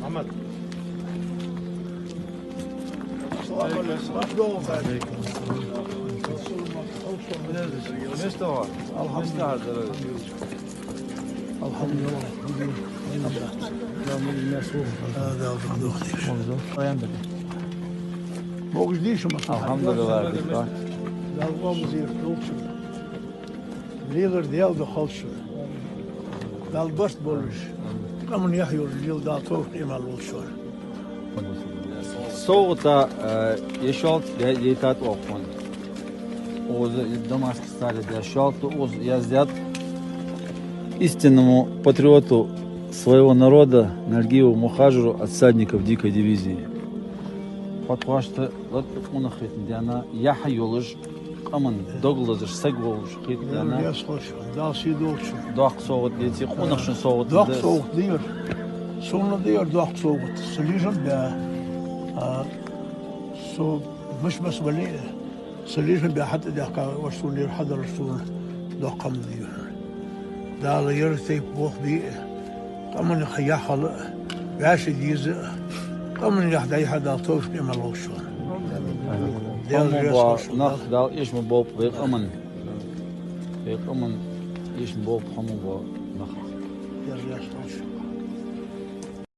Ahmet. Neste var? Alhamdulillah. Alhamdulillah. هذا أفضل. موجود ليش ما Alhamdulillah. لا والله زي الدوكشو ليغر ديال دخلشو لا البست بولش كمان يحيو الجيل دا توف إما الوشور Soğukta yaşalt yetat okun. Oz Дамаск стали yaşalt oz яздят истинному патриоту своего народа Наргиеву Мухаджиру от всадников дикой дивизии. Потому что вот он хитн, она яхайолж, аман доглазж сагволж хитн, она دا سي دوكشو дах соғыт дети, он хшин соғыт. دوك صوت دير سونا دير دوك صوت سليجن دا سو مش بس ولي سليجن دا حتى دا ورسول حضر رسول دوك قم دير دا غير ثيب بوخ بي قمن خيا خلق باش ديز قمن يحدا يحدا توش بما لوشو Nach dal is me bob weer amman. Weer amman is me bob hamu bo nach. يا رياش